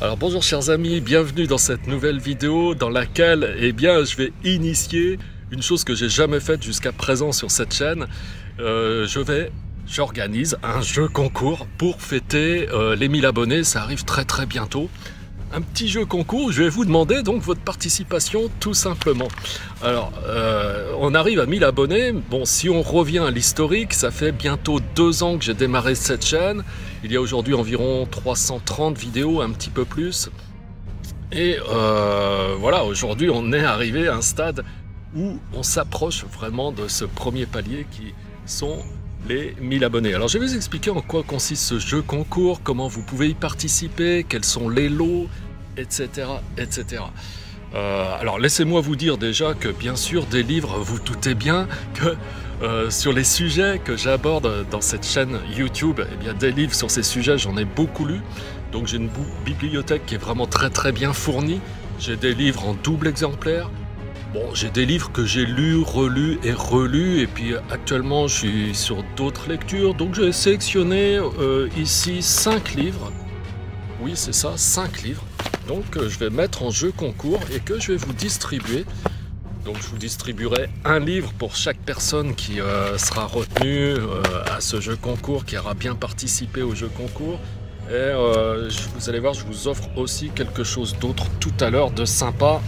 Alors bonjour chers amis, bienvenue dans cette nouvelle vidéo dans laquelle je vais initier une chose que j'ai jamais faite jusqu'à présent sur cette chaîne. J'organise un jeu concours pour fêter les 1000 abonnés, ça arrive très bientôt. Un petit jeu concours, je vais vous demander donc votre participation tout simplement. Alors, on arrive à 1000 abonnés, bon si on revient à l'historique, ça fait bientôt 2 ans que j'ai démarré cette chaîne. Il y a aujourd'hui environ 330 vidéos, un petit peu plus. Et voilà, aujourd'hui on est arrivé à un stade où on s'approche vraiment de ce premier palier qui sont les 1000 abonnés. Alors je vais vous expliquer en quoi consiste ce jeu concours, comment vous pouvez y participer, quels sont les lots, etc. Alors laissez-moi vous dire déjà que bien sûr des livres, vous doutez bien que sur les sujets que j'aborde dans cette chaîne YouTube, des livres sur ces sujets j'en ai beaucoup lu. Donc j'ai une bibliothèque qui est vraiment très bien fournie. J'ai des livres en double exemplaire. Bon, j'ai des livres que j'ai lus, relus et relus, et puis actuellement je suis sur d'autres lectures, donc j'ai sélectionné ici 5 livres. Oui, c'est ça, 5 livres. Donc je vais mettre en jeu concours et que je vais vous distribuer. Donc je vous distribuerai un livre pour chaque personne qui sera retenue à ce jeu concours, qui aura bien participé au jeu concours. Et vous allez voir, je vous offre aussi quelque chose d'autre tout à l'heure de sympa.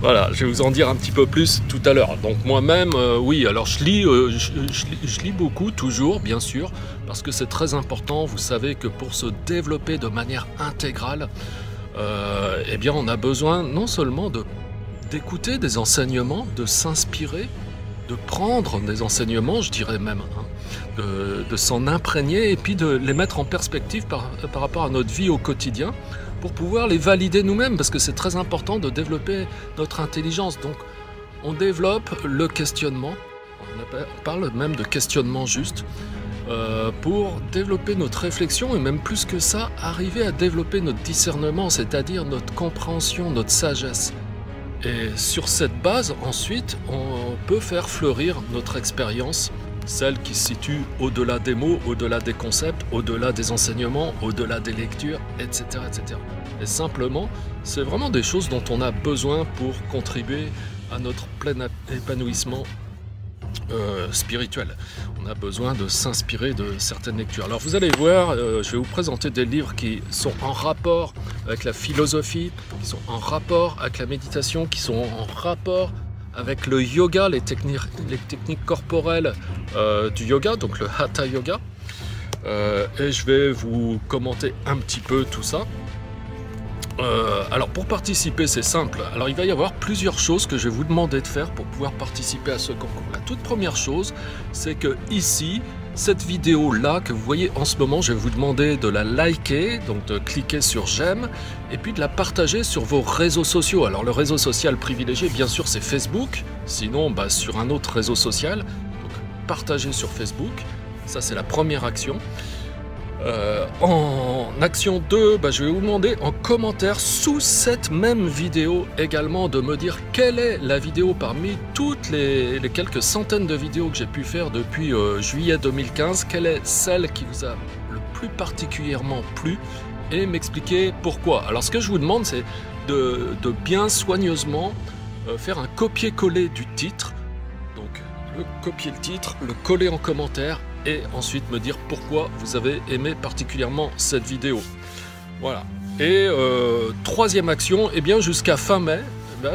Voilà, je vais vous en dire un petit peu plus tout à l'heure. Donc moi-même, oui, alors je lis beaucoup, toujours, bien sûr, parce que c'est très important. Vous savez que pour se développer de manière intégrale, on a besoin non seulement d'écouter des enseignements, de s'inspirer, de prendre des enseignements, je dirais même, de s'en imprégner et puis de les mettre en perspective par rapport à notre vie au quotidien, pour pouvoir les valider nous-mêmes, parce que c'est très important de développer notre intelligence. Donc on développe le questionnement, on parle même de questionnement juste, pour développer notre réflexion et même plus que ça, arriver à développer notre discernement, c'est-à-dire notre compréhension, notre sagesse. Et sur cette base, ensuite, on peut faire fleurir notre expérience, celle qui se situe au-delà des mots, au-delà des concepts, au-delà des enseignements, au-delà des lectures, etc. Et simplement, c'est vraiment des choses dont on a besoin pour contribuer à notre plein épanouissement spirituel. On a besoin de s'inspirer de certaines lectures. Alors vous allez voir, je vais vous présenter des livres qui sont en rapport avec la philosophie, qui sont en rapport avec la méditation, qui sont en rapport avec le yoga, les techniques corporelles du yoga, donc le Hatha Yoga. Et je vais vous commenter un petit peu tout ça. Alors pour participer, c'est simple. Alors il va y avoir plusieurs choses que je vais vous demander de faire pour pouvoir participer à ce concours. La toute première chose, c'est que ici, cette vidéo là que vous voyez en ce moment, je vais vous demander de la liker, donc de cliquer sur j'aime, et puis de la partager sur vos réseaux sociaux. Alors le réseau social privilégié, bien sûr, c'est Facebook, sinon sur un autre réseau social. Donc partager sur Facebook, ça c'est la première action. En action 2, je vais vous demander en commentaire sous cette même vidéo également de me dire quelle est la vidéo parmi toutes les quelques centaines de vidéos que j'ai pu faire depuis juillet 2015, quelle est celle qui vous a le plus particulièrement plu et m'expliquer pourquoi. Alors ce que je vous demande, c'est de bien soigneusement faire un copier-coller du titre, donc copier le titre, le coller en commentaire et ensuite me dire pourquoi vous avez aimé particulièrement cette vidéo. Voilà. Et troisième action, jusqu'à fin mai,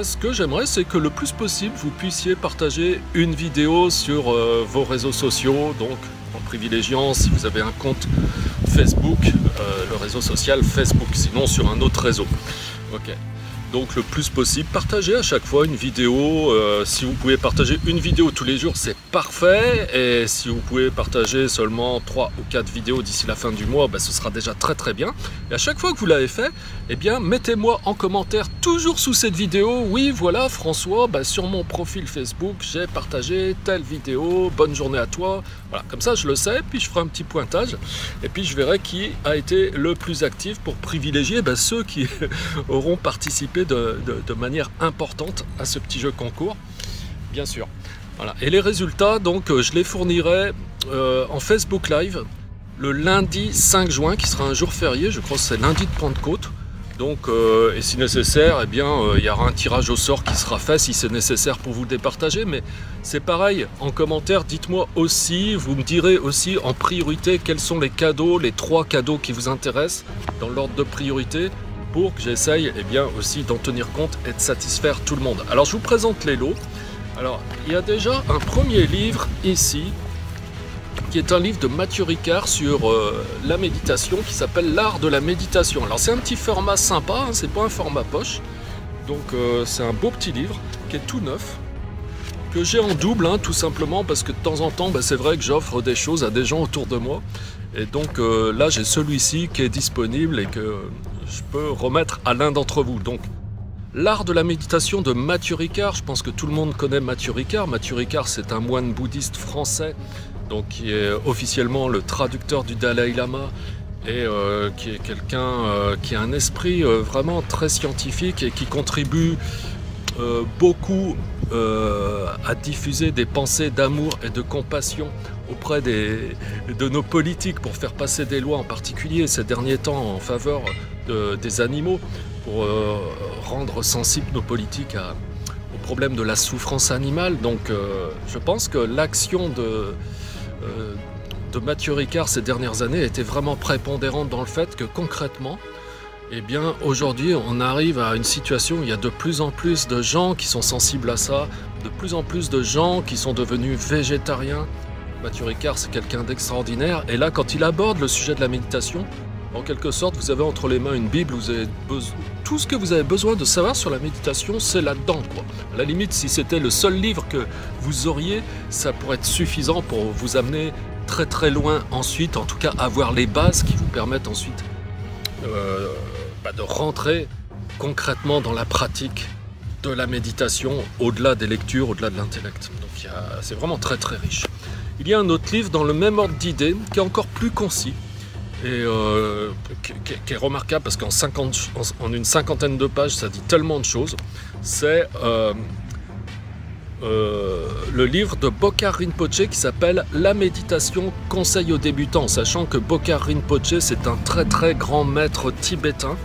ce que j'aimerais, c'est que le plus possible, vous puissiez partager une vidéo sur vos réseaux sociaux, donc en privilégiant, si vous avez un compte Facebook, le réseau social Facebook, sinon sur un autre réseau. Ok. Donc le plus possible, partagez à chaque fois une vidéo. Si vous pouvez partager une vidéo tous les jours, c'est parfait. Et si vous pouvez partager seulement 3 ou 4 vidéos d'ici la fin du mois, ce sera déjà très bien. Et à chaque fois que vous l'avez fait, mettez-moi en commentaire toujours sous cette vidéo. Oui, voilà François, sur mon profil Facebook, j'ai partagé telle vidéo. Bonne journée à toi. Voilà, comme ça je le sais, puis je ferai un petit pointage. Et puis je verrai qui a été le plus actif pour privilégier ceux qui auront participé de manière importante à ce petit jeu concours, bien sûr. Voilà. Et les résultats, donc, je les fournirai en Facebook Live le lundi 5 juin, qui sera un jour férié, je crois que c'est lundi de Pentecôte. Donc, et si nécessaire, eh bien, il y aura un tirage au sort qui sera fait si c'est nécessaire pour vous le départager. Mais c'est pareil, en commentaire, dites-moi aussi, vous me direz aussi en priorité quels sont les cadeaux, les 3 cadeaux qui vous intéressent dans l'ordre de priorité pour que j'essaye eh bien, aussi d'en tenir compte et de satisfaire tout le monde. Alors, je vous présente les lots. Alors, il y a déjà un premier livre ici, qui est un livre de Mathieu Ricard sur la méditation, qui s'appelle L'art de la méditation. Alors c'est un petit format sympa, hein, c'est pas un format poche, donc c'est un beau petit livre qui est tout neuf, que j'ai en double, hein, tout simplement parce que de temps en temps, bah, c'est vrai que j'offre des choses à des gens autour de moi, et donc là j'ai celui-ci qui est disponible et que je peux remettre à l'un d'entre vous. Donc L'art de la méditation de Mathieu Ricard, je pense que tout le monde connaît Mathieu Ricard. Mathieu Ricard, c'est un moine bouddhiste français, donc qui est officiellement le traducteur du Dalai Lama et qui est quelqu'un qui a un esprit vraiment très scientifique et qui contribue beaucoup à diffuser des pensées d'amour et de compassion auprès de nos politiques pour faire passer des lois, en particulier ces derniers temps en faveur des animaux, pour rendre sensibles nos politiques au problème de la souffrance animale. Donc je pense que l'action de Mathieu Ricard ces dernières années était vraiment prépondérante dans le fait que concrètement, eh bien aujourd'hui on arrive à une situation où il y a de plus en plus de gens qui sont sensibles à ça, de plus en plus de gens qui sont devenus végétariens. Mathieu Ricard, c'est quelqu'un d'extraordinaire, et là quand il aborde le sujet de la méditation, en quelque sorte, vous avez entre les mains une Bible, vous avez tout ce que vous avez besoin de savoir sur la méditation, c'est là-dedans, quoi. À la limite, si c'était le seul livre que vous auriez, ça pourrait être suffisant pour vous amener très très loin ensuite, en tout cas avoir les bases qui vous permettent ensuite de rentrer concrètement dans la pratique de la méditation, au-delà des lectures, au-delà de l'intellect. Donc c'est vraiment très très riche. Il y a un autre livre dans le même ordre d'idées, qui est encore plus concis, et qui est remarquable parce qu'en une cinquantaine de pages, ça dit tellement de choses. C'est le livre de Bokar Rinpoché qui s'appelle La méditation, conseil aux débutants, sachant que Bokar Rinpoché, c'est un très très grand maître tibétain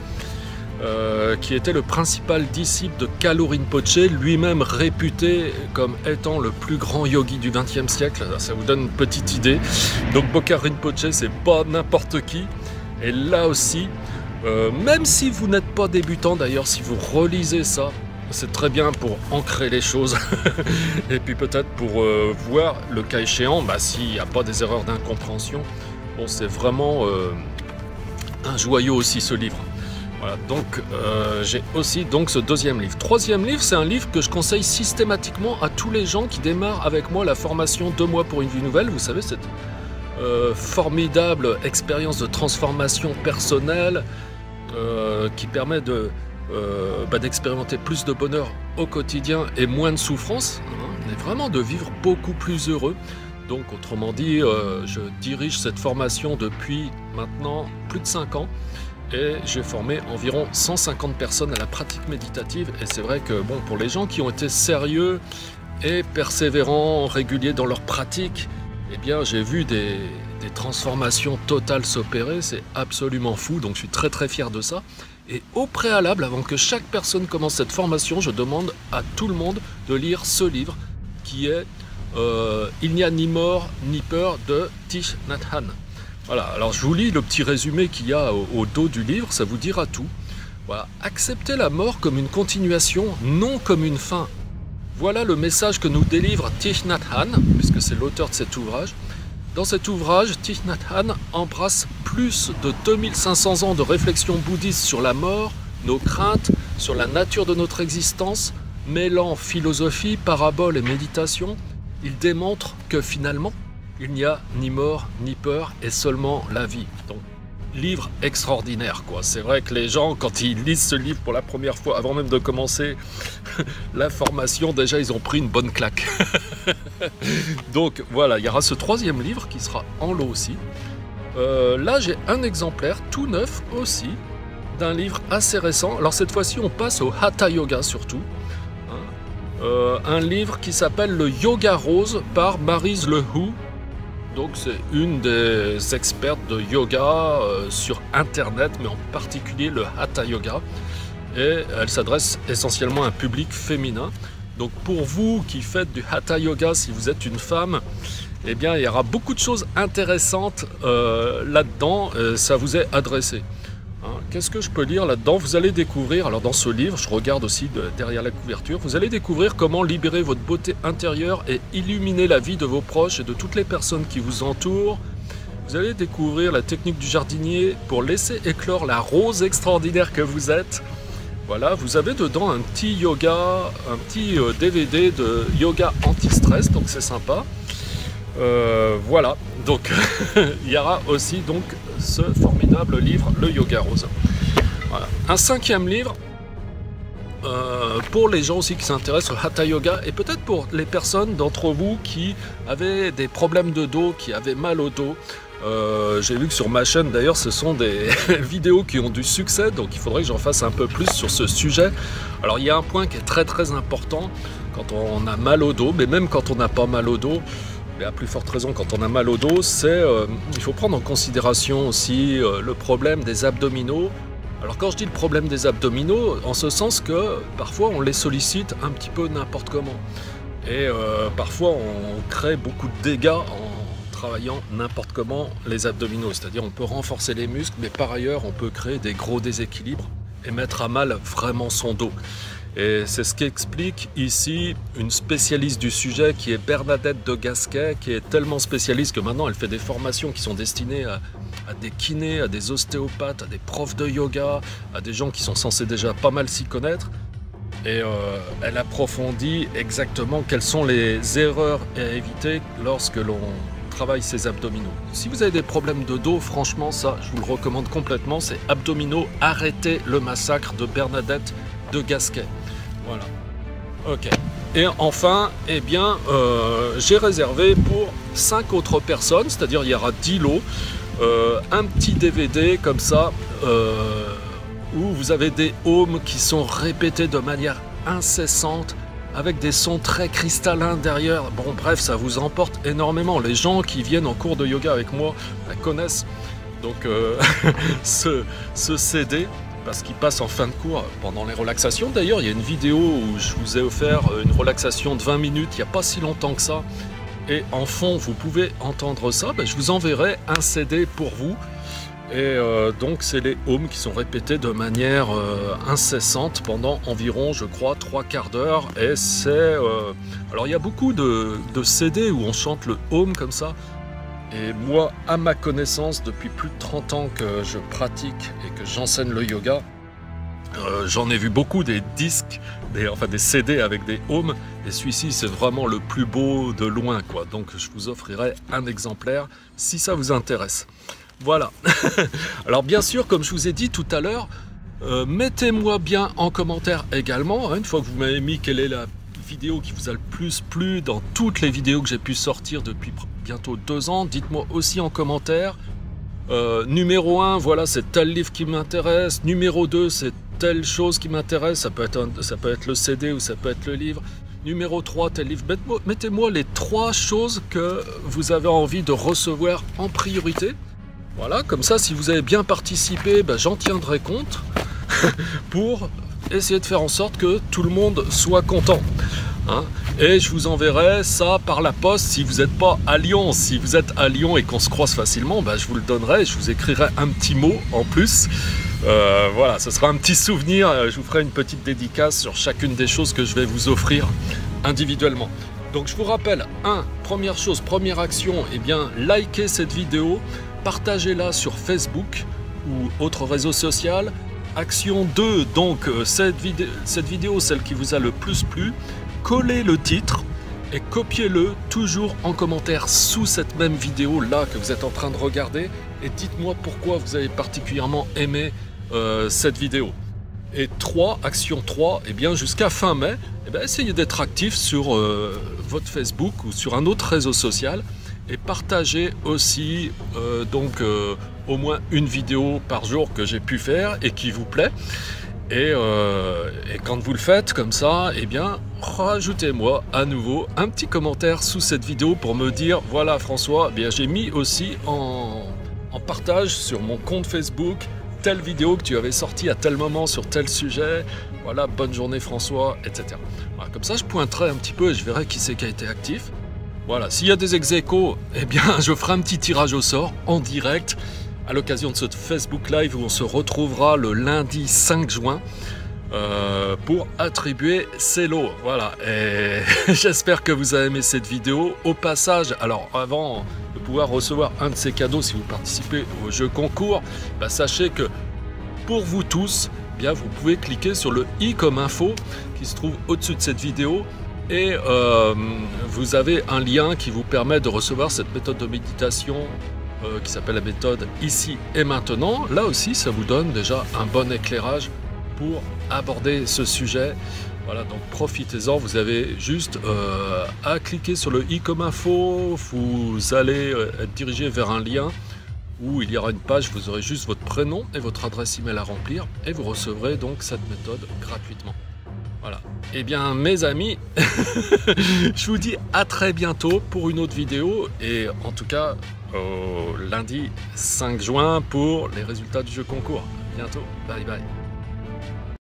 qui était le principal disciple de Kalu Rinpoché, lui-même réputé comme étant le plus grand yogi du XXe siècle. Ça vous donne une petite idée. Donc Bokar Rinpoché, c'est pas n'importe qui. Et là aussi, même si vous n'êtes pas débutant, d'ailleurs, si vous relisez ça, c'est très bien pour ancrer les choses. Et puis peut-être pour voir, le cas échéant, s'il n'y a pas des erreurs d'incompréhension. Bon, c'est vraiment un joyau aussi, ce livre. Voilà, donc j'ai aussi donc ce deuxième livre. Troisième livre, c'est un livre que je conseille systématiquement à tous les gens qui démarrent avec moi la formation 2 mois pour une vie nouvelle. Vous savez, cette formidable expérience de transformation personnelle qui permet d'expérimenter plus de bonheur au quotidien et moins de souffrance, hein, et vraiment de vivre beaucoup plus heureux. Donc autrement dit, je dirige cette formation depuis maintenant plus de 5 ans. Et j'ai formé environ 150 personnes à la pratique méditative. Et c'est vrai que bon, pour les gens qui ont été sérieux et persévérants, réguliers dans leur pratique, eh bien j'ai vu des transformations totales s'opérer. C'est absolument fou, donc je suis très très fier de ça. Et au préalable, avant que chaque personne commence cette formation, je demande à tout le monde de lire ce livre qui est Il n'y a ni mort ni peur de Thich Nhat Hanh. Voilà, alors je vous lis le petit résumé qu'il y a au dos du livre, ça vous dira tout. Voilà, acceptez la mort comme une continuation, non comme une fin. Voilà le message que nous délivre Thich Nhat Hanh, puisque c'est l'auteur de cet ouvrage. Dans cet ouvrage, Thich Nhat Hanh embrasse plus de 2500 ans de réflexion bouddhiste sur la mort, nos craintes, sur la nature de notre existence, mêlant philosophie, parabole et méditation. Il démontre que finalement, il n'y a ni mort, ni peur, et seulement la vie. Donc, livre extraordinaire, quoi. C'est vrai que les gens, quand ils lisent ce livre pour la première fois, avant même de commencer la formation, déjà, ils ont pris une bonne claque. Donc, voilà, il y aura ce troisième livre qui sera en lot aussi. Là, j'ai un exemplaire tout neuf aussi, d'un livre assez récent. Alors, cette fois-ci, on passe au Hatha Yoga surtout. Un livre qui s'appelle Le Yoga Rose par Maryse Le Hou. donc c'est une des expertes de yoga sur internet, mais en particulier le Hatha Yoga, et elle s'adresse essentiellement à un public féminin. Donc pour vous qui faites du Hatha Yoga, si vous êtes une femme, eh bien il y aura beaucoup de choses intéressantes là-dedans, ça vous est adressé. Qu'est-ce que je peux lire là-dedans? Vous allez découvrir, alors dans ce livre, je regarde aussi derrière la couverture, vous allez découvrir comment libérer votre beauté intérieure et illuminer la vie de vos proches et de toutes les personnes qui vous entourent. Vous allez découvrir la technique du jardinier pour laisser éclore la rose extraordinaire que vous êtes. Voilà, vous avez dedans un petit yoga, un petit DVD de yoga anti-stress, donc c'est sympa. Voilà, donc il y aura aussi donc ce formidable livre, le Yoga Rose. Voilà. Un 5e livre pour les gens aussi qui s'intéressent au Hatha Yoga et peut-être pour les personnes d'entre vous qui avaient des problèmes de dos, qui avaient mal au dos. J'ai vu que sur ma chaîne d'ailleurs ce sont des vidéos qui ont du succès, donc il faudrait que j'en fasse un peu plus sur ce sujet. Alors il y a un point qui est très important quand on a mal au dos, mais même quand on n'a pas mal au dos, mais à plus forte raison quand on a mal au dos, c'est il faut prendre en considération aussi le problème des abdominaux. Alors quand je dis le problème des abdominaux, en ce sens que parfois on les sollicite un petit peu n'importe comment. Et parfois on crée beaucoup de dégâts en travaillant n'importe comment les abdominaux. C'est-à-dire on peut renforcer les muscles, mais par ailleurs on peut créer des gros déséquilibres et mettre à mal vraiment son dos. Et c'est ce qu'explique ici une spécialiste du sujet qui est Bernadette de Gasquet, qui est tellement spécialiste que maintenant elle fait des formations qui sont destinées à des kinés, à des ostéopathes, à des profs de yoga, à des gens qui sont censés déjà pas mal s'y connaître. Et elle approfondit exactement quelles sont les erreurs à éviter lorsque l'on travaille ses abdominaux. Si vous avez des problèmes de dos, franchement ça je vous le recommande complètement, c'est Abdominaux, arrêtez le massacre de Bernadette de Gasquet. Voilà. Ok. Et enfin, eh bien, j'ai réservé pour 5 autres personnes, c'est-à-dire il y aura 10 lots, un petit DVD comme ça, où vous avez des ohms qui sont répétés de manière incessante, avec des sons très cristallins derrière. Bon, bref, ça vous emporte énormément. Les gens qui viennent en cours de yoga avec moi la connaissent. Donc, ce CD, parce qu'il passe en fin de cours pendant les relaxations. D'ailleurs, il y a une vidéo où je vous ai offert une relaxation de 20 minutes, il n'y a pas si longtemps que ça. Et en fond, vous pouvez entendre ça. Ben, je vous enverrai un CD pour vous. Et donc, c'est les ohms qui sont répétés de manière incessante pendant environ, je crois, 3/4 d'heure. Et c'est... alors, il y a beaucoup de CD où on chante le ohm comme ça. Et moi, à ma connaissance, depuis plus de 30 ans que je pratique et que j'enseigne le yoga, j'en ai vu beaucoup des disques, des CD avec des ohms, et celui-ci c'est vraiment le plus beau de loin, quoi. Donc je vous offrirai un exemplaire si ça vous intéresse. Voilà. Alors bien sûr, comme je vous ai dit tout à l'heure, mettez-moi bien en commentaire également, hein, une fois que vous m'avez mis quelle est la vidéo qui vous a le plus plu dans toutes les vidéos que j'ai pu sortir depuis bientôt 2 ans, dites-moi aussi en commentaire. Numéro 1, voilà, c'est tel livre qui m'intéresse. Numéro 2, c'est telle chose qui m'intéresse. Ça peut être le CD ou ça peut être le livre. Numéro 3, tel livre. Mettez-moi les 3 choses que vous avez envie de recevoir en priorité. Voilà, comme ça, si vous avez bien participé, ben, j'en tiendrai compte pour essayer de faire en sorte que tout le monde soit content. Hein, et je vous enverrai ça par la poste si vous n'êtes pas à Lyon. Si vous êtes à Lyon et qu'on se croise facilement, bah, je vous le donnerai, je vous écrirai un petit mot en plus. Voilà, ce sera un petit souvenir, je vous ferai une petite dédicace sur chacune des choses que je vais vous offrir individuellement. Donc je vous rappelle, première chose, première action, eh bien likez cette vidéo, partagez-la sur Facebook ou autre réseau social. Action 2, donc cette vidéo, celle qui vous a le plus plu, collez le titre et copiez-le toujours en commentaire sous cette même vidéo là que vous êtes en train de regarder et dites-moi pourquoi vous avez particulièrement aimé cette vidéo. Et action 3, eh bien jusqu'à fin mai, eh bien, essayez d'être actif sur votre Facebook ou sur un autre réseau social et partagez aussi au moins une vidéo par jour que j'ai pu faire et qui vous plaît. Et quand vous le faites comme ça, eh bien, rajoutez-moi à nouveau un petit commentaire sous cette vidéo pour me dire, voilà François, eh bien j'ai mis aussi en partage sur mon compte Facebook telle vidéo que tu avais sortie à tel moment sur tel sujet, voilà, bonne journée François, etc. Voilà, comme ça je pointerai un petit peu et je verrai qui c'est qui a été actif. Voilà, s'il y a des ex-aequo, eh bien je ferai un petit tirage au sort en direct à l'occasion de ce Facebook Live où on se retrouvera le lundi 5 juin pour attribuer ces lots. Voilà, et j'espère que vous avez aimé cette vidéo. Au passage, alors avant de pouvoir recevoir un de ces cadeaux si vous participez au jeu concours, bah, sachez que pour vous tous, eh bien, vous pouvez cliquer sur le i comme info qui se trouve au-dessus de cette vidéo et vous avez un lien qui vous permet de recevoir cette méthode de méditation qui s'appelle la méthode ici et maintenant. Là aussi, ça vous donne déjà un bon éclairage pour aborder ce sujet. Voilà, donc profitez-en, vous avez juste à cliquer sur le i comme info, vous allez être dirigé vers un lien où il y aura une page, vous aurez juste votre prénom et votre adresse email à remplir et vous recevrez donc cette méthode gratuitement. Voilà, et bien mes amis, je vous dis à très bientôt pour une autre vidéo et en tout cas au lundi 5 juin pour les résultats du jeu concours. À bientôt, bye bye.